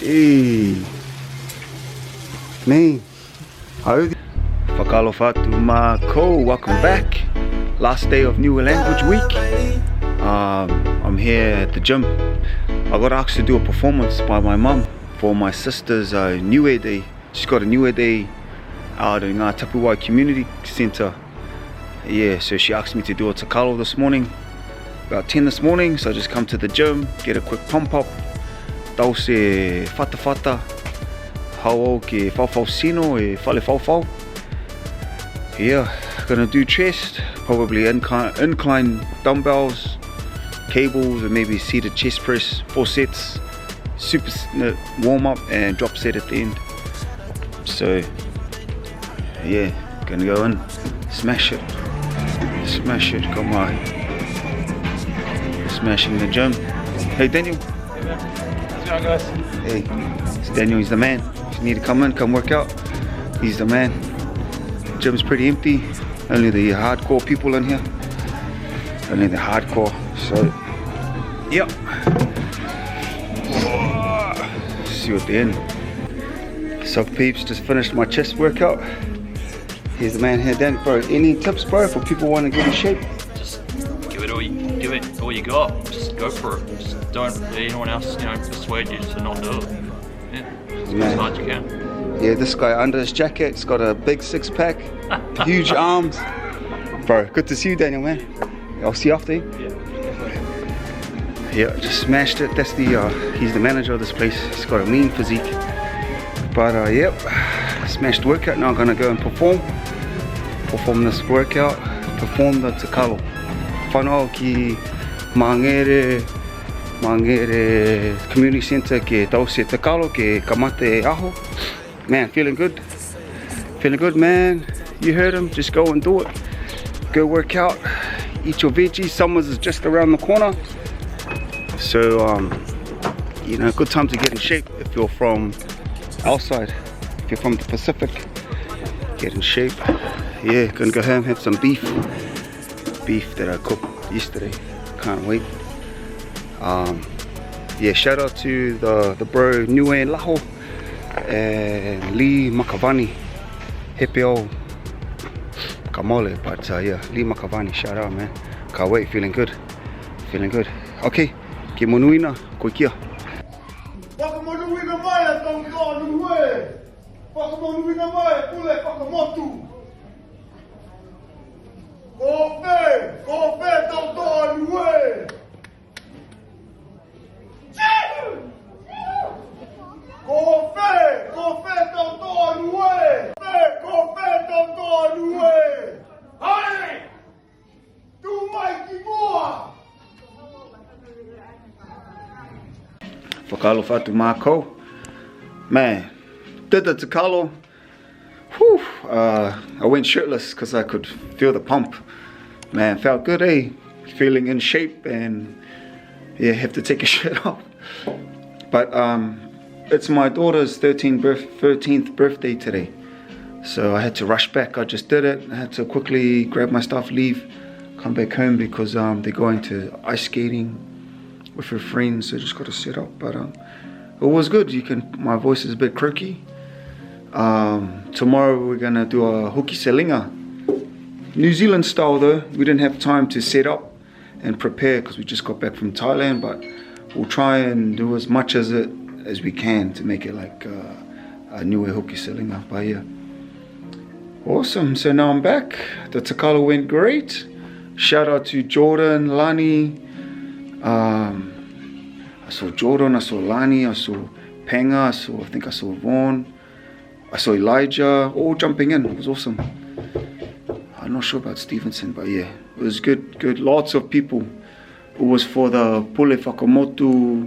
Hey. Man. Whakalofatu mako. Welcome back. Last day of New Language Week. I'm here at the gym. I got asked to do a performance by my mum for my sister's New Year Day. She's got a New Year Day out in our Tapuwai Community Centre. Yeah, so she asked me to do a Takalo this morning, about 10 this morning. So I just come to the gym, get a quick pump up. Tau se whata hao ke whawhau sino e whale whawhau. Yeah, gonna do chest, probably incline dumbbells, cables, and maybe seated chest press, 4 sets, super warm up and drop set at the end. So yeah, gonna go in, smash it, come on, smashing the gym. Hey Daniel. Hey man, how's it going guys? Hey, it's Daniel, he's the man. If you need to come in, come work out, he's the man. Gym's pretty empty, only the hardcore people in here, only the hardcore, so yep. See you at the end. So peeps, just finished my chest workout. Here's the man here, Dan. Bro, any tips, bro, for people want to get in shape? Just give it all you got. Just go for it. Just don't let anyone else, persuade you to not do it. Yeah, just go as hard as you can. Yeah, this guy under his jacket, he's got a big 6-pack, huge arms. Bro, good to see you, Daniel, man. I'll see you after. Yeah, just smashed it. That's the he's the manager of this place. He's got a mean physique. But yep, smashed workout. Now I'm gonna go and perform this workout, perform the Takalo. Whanau ki Mangere Community Centre ke tau se Takalo ke kamate aho. Man, feeling good man. You heard him, just go and do it. Go work out, eat your veggies. Summer's is just around the corner. So good time to get in shape if you're from outside. If you're from the Pacific, get in shape. Yeah, gonna go home, have some beef that I cooked yesterday. Can't wait. Yeah, shout out to the bro Niue Laho and Lee Makavani, Hepeo Kamole, but yeah, Lee Makavani, shout out man. Can't wait, feeling good. Okay, ke monuina koe kia. Whakamonuina mai a tau kānu e. Whakamonuina mai e Pulefakamotu. Ko whē tau tānu e. Ko whē tau tānu e. Ko whē tau tānu e. Haere! Tu mai ki moa! Whakalofatu mako. Man, did the Takalo. Whew, I went shirtless because I could feel the pump. Man, felt good, eh? Feeling in shape and yeah, have to take a shirt off. But it's my daughter's 13th birthday today. So I had to rush back. I just did it. I had to quickly grab my stuff, leave, come back home because they're going to ice skating with her friends, so just got to set up. But it was good. My voice is a bit croaky. Tomorrow we're gonna do a hoki selinga, New Zealand style though. We didn't have time to set up and prepare because we just got back from Thailand, but we'll try and do as much as we can to make it like a new hoki selinga. But yeah, awesome. So now I'm back. The Takalo went great. Shout out to Jordan, Lani. I saw Jordan, I saw Lani, I saw Panga, I think I saw Vaughn, I saw Elijah, all jumping in. It was awesome. I'm not sure about Stevenson, but yeah, it was good. Lots of people. It was for the Pulefakamotu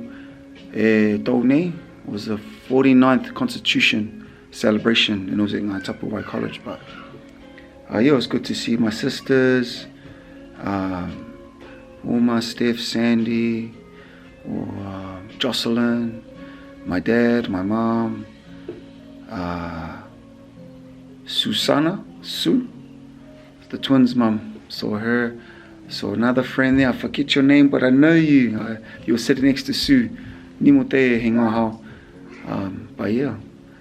Taunei. It was the 49th Constitution celebration, and it was in Tapuwai College. But yeah, it was good to see my sisters. Uma, Steph, Sandy, Jocelyn, my dad, my mom, Susana, Sue, the twins' mom. Saw her. Saw another friend there. I forget your name, but I know you. You were sitting next to Sue. Nimo te he ngā hao. But yeah,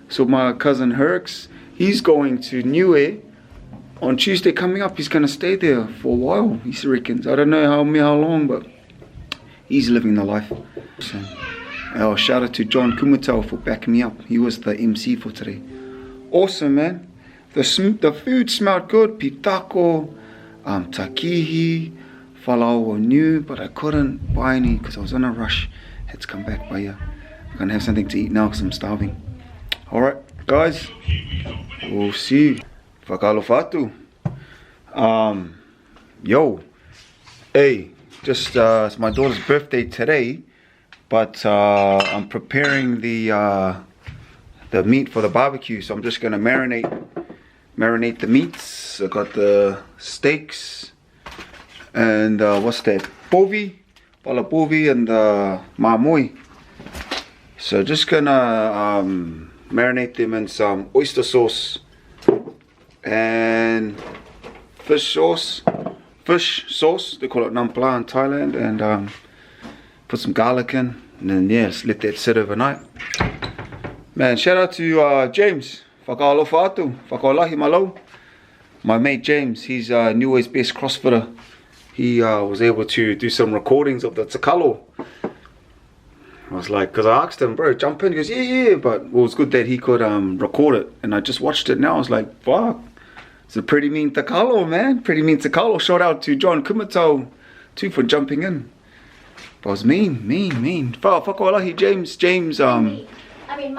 so my cousin Herx, he's going to Niue on Tuesday coming up. He's gonna stay there for a while, he reckons. I don't know how long, but he's living the life. So, shout out to John Kumatau for backing me up. He was the MC for today. Awesome, man. The food smelled good. Pitako, takihi, falao new, but I couldn't buy any because I was in a rush. Had to come back. But yeah, I'm gonna have something to eat now because I'm starving. Alright, guys, we'll see you. Takalo fatu. Yo, hey, just it's my daughter's birthday today, but I'm preparing the meat for the barbecue, so I'm just gonna marinate the meats. I got the steaks and what's that? Pala povi and mamoi. So just gonna marinate them in some oyster sauce and fish sauce. They call it nampla in Thailand, and put some garlic in, and then yeah, just let that sit overnight. Man, shout out to James. Takalo fatu, whakaolahi malo. My mate James, he's Niue's best crossfitter. He was able to do some recordings of the Takalo. I was like, because I asked him, bro, jump in. He goes, yeah, but it was good that he could record it. And I just watched it now. I was like, fuck, it's a pretty mean Takalo, man. Pretty mean Takalo. Shout out to John Kumatau too for jumping in. But it was mean. Whakaolahi James.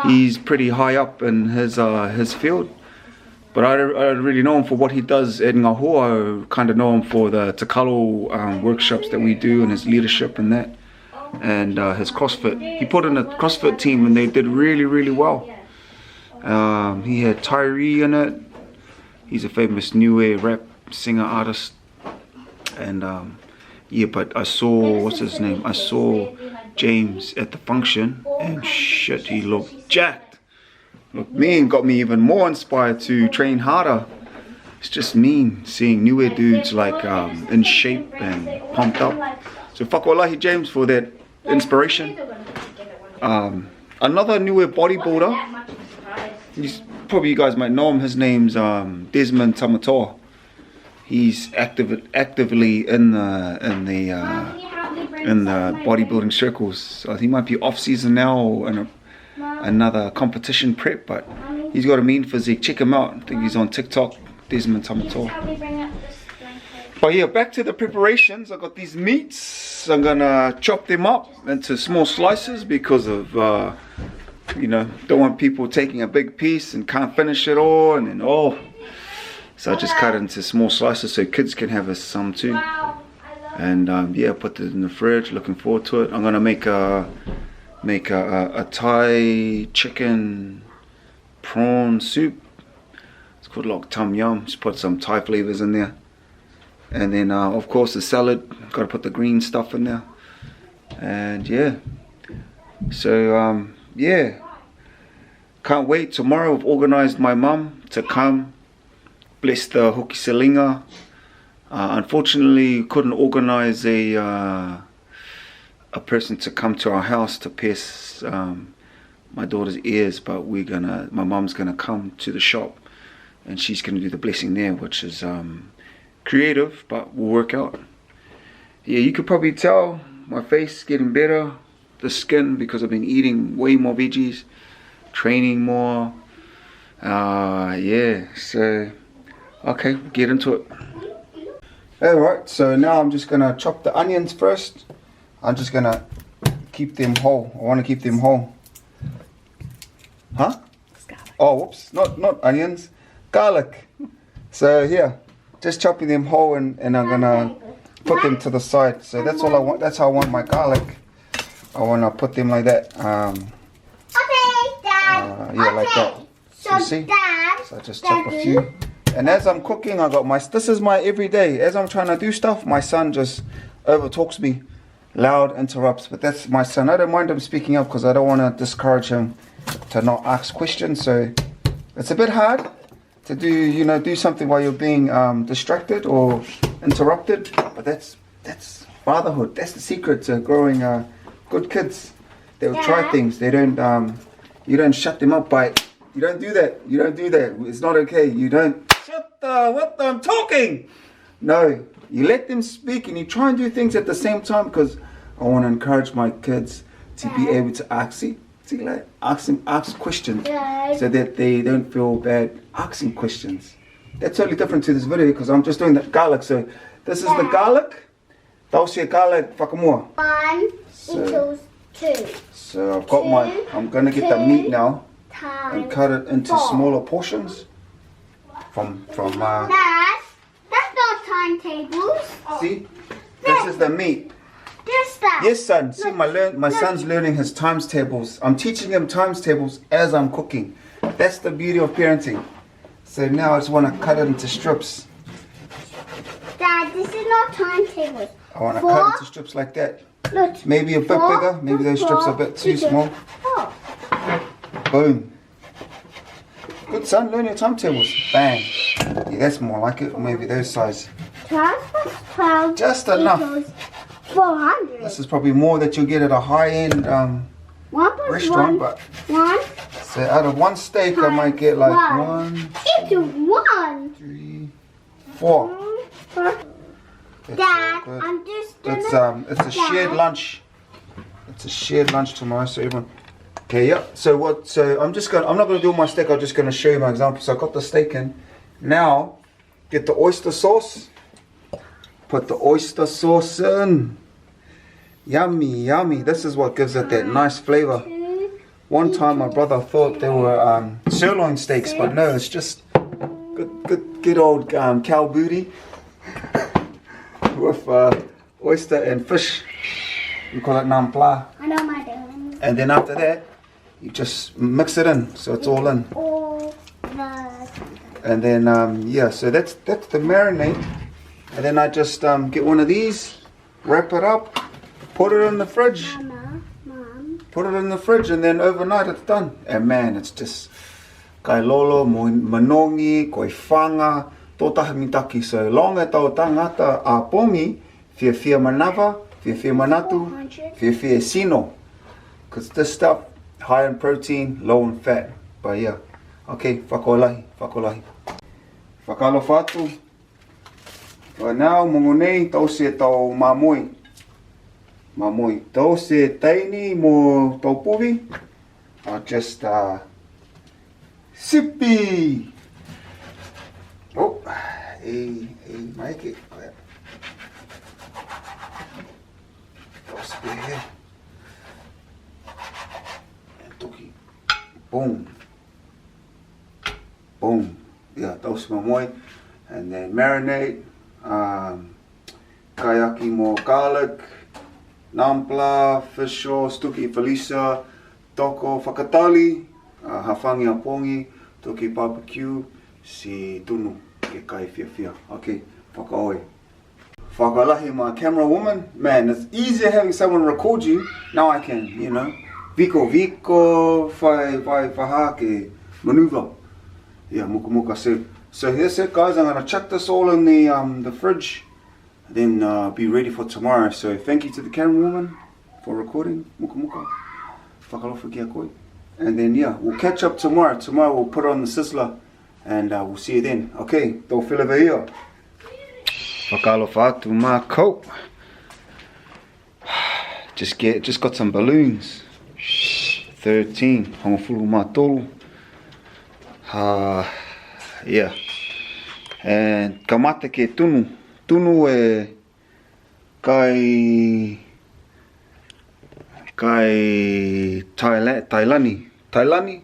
He's pretty high up in his field, but I don't really know him for what he does at Ngahua. I kind of know him for the Takalo workshops that we do and his leadership and that, and his CrossFit. He put in a CrossFit team and they did really well. He had Tyree in it. He's a famous Niue rap singer artist, and yeah, but I saw, what's his name? I saw James at the function, and shit, he looked jacked. Looked mean, got me even more inspired to train harder. It's just mean seeing Niue dudes like in shape and pumped up. So whakaolahi James for that inspiration. Another Niue bodybuilder, probably you guys might know him, his name's Desmond Tamatoa. He's actively in the bodybuilding circles. So he might be off season now or in another competition prep, but he's got a mean physique. Check him out. I think he's on TikTok, Desmond Tamatoa. But yeah, back to the preparations. I got these meats. I'm gonna chop them up into small slices because of you know, don't want people taking a big piece and can't finish it all, and then so I just cut it into small slices so kids can have some too. And yeah, put it in the fridge. Looking forward to it. I'm gonna make a Thai chicken prawn soup. It's called like tom yum. Just put some Thai flavors in there, and then of course the salad. Got to put the green stuff in there, and yeah. So yeah, can't wait. Tomorrow I've organised my mum to come bless the hoki selinga. Unfortunately, couldn't organise a person to come to our house to pierce my daughter's ears, but my mum's gonna come to the shop and she's gonna do the blessing there, which is creative, but will work out. Yeah, you could probably tell my face getting better, the skin, because I've been eating way more veggies, training more. Yeah, so okay, get into it. Alright, so now I'm just gonna chop the onions first. I'm just gonna keep them whole. I want to keep them whole. Huh? Oh, whoops, not onions, garlic. So here, just chopping them whole, and I'm gonna put them to the side. So that's all I want. That's how I want my garlic. I want to put them like that. Okay, Dad. Yeah, like that. So, you see? Dad. So I just chop a few. And as I'm cooking, I got this is my everyday. As I'm trying to do stuff, my son just overtalks me, loud, interrupts. But that's my son. I don't mind him speaking up because I don't want to discourage him to not ask questions. So it's a bit hard to do something while you're being distracted or interrupted. But that's fatherhood. That's the secret to growing good kids. They will try things. They don't You don't shut them up by, you don't do that. You don't do that. It's not okay. You don't, I'm talking. No, you let them speak and you try and do things at the same time, because I want to encourage my kids to be able to ask questions so that they don't feel bad asking questions. That's totally different to this video because I'm just doing the garlic. So this is the garlic. Tausia garlic whakamua. 1 equals 2. So I've got I'm going to get the meat now and cut it into smaller portions from Dad, that's not timetables. See, this is the meat. Just that. Yes, son. See, my son's learning his times tables. I'm teaching him times tables as I'm cooking. That's the beauty of parenting. So now I just want to cut it into strips. Dad, this is not timetables. I want to cut into strips like that. Look. Maybe a bit bigger. Maybe those strips are a bit too small. Boom. Good, son. Learn your timetables. Bang. Yeah, that's more like it. Or maybe those size. 12 plus 12 Just enough. equals 400. This is probably more that you'll get at a high-end 1 plus restaurant, 1. but 1. so out of one steak, I might get like 1, Into 1. 3, 4. Dad, I'm just gonna... It's a shared lunch. It's a shared lunch tomorrow, so everyone. Okay, yeah. So what? So I'm not gonna do my steak. I'm just gonna show you my example. So I got the steak in. Now, get the oyster sauce. Put the oyster sauce in. Yummy, yummy. This is what gives it that nice flavor. One time my brother thought they were sirloin steaks, but no, it's just good old cow booty with oyster and fish. We call it nampla. I know my doing. And then after that, you just mix it in, so it's all in. All the... And then yeah, so that's the marinade. And then I just get one of these, wrap it up, put it in the fridge. Mom. Put it in the fridge, and then overnight it's done. And man, it's just kai lolo, manongi, koi whanga, tōtaha mitaki. So long e tau tangata a pongi, fia manawa, fia manatu, fia sino. Because this stuff, high in protein, low in fat. But yeah, okay, whakolahi. Whakalo whatu. But now, mongonei, tau se tau mamoi. Tau se taini mo tau puvi. I'll just sippy. Oh, make it. Tau sippy here. And toki. Boom. Yeah, tau se mamoi. And then marinate. Kayaki more garlic, nampla, fish sauce, tuki felisa, toko whakatali, hawhangi a pongi, tuki BBQ, si tunu ke kai fia. Okay, whakaoi. Whakalahi my camera woman. Man, it's easier having someone record you. Now I can, Viko, whai ke maneuver. Yeah, muka. So here's it, guys. I'm gonna chuck this all in the fridge, then be ready for tomorrow. So thank you to the camera woman for recording. Muka. Whakalofa kia koi. And then yeah, we'll catch up tomorrow. Tomorrow we'll put it on the sizzler, and we'll see you then. Okay, tau whilewa ia. Whakalofa atu mā kau. Just got some balloons. 13. Hongofulu mā tolu. Yeah. And kamata ke tunu. Tunu e kai Tailani.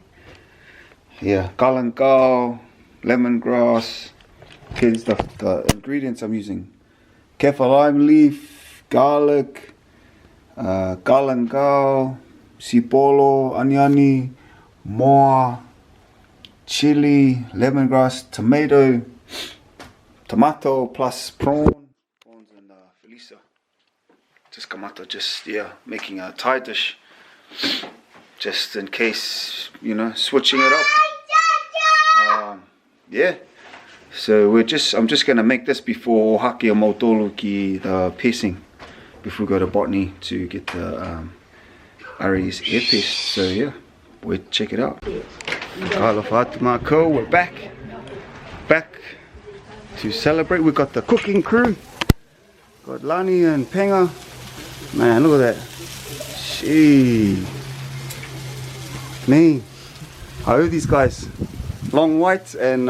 Yeah, kalangao, lemongrass. Here's the ingredients I'm using. Kaffir lime leaf, garlic, kalangao, sipolo, aniani, moa, chili, lemongrass, tomato plus prawns and felisa. Just kamata, making a Thai dish, just in case, switching it up. Yeah. So I'm just gonna make this before haki o mautolu ki the piercing, before we go to botany to get the Ari's ear pierced. So yeah, Wait, check it out. Takalo Fatuma Co. We're back to celebrate. We got the cooking crew. Got Lani and Penga. Man, look at that. Gee. Me. How are these guys? Long whites and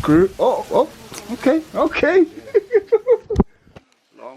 crew. Oh, okay.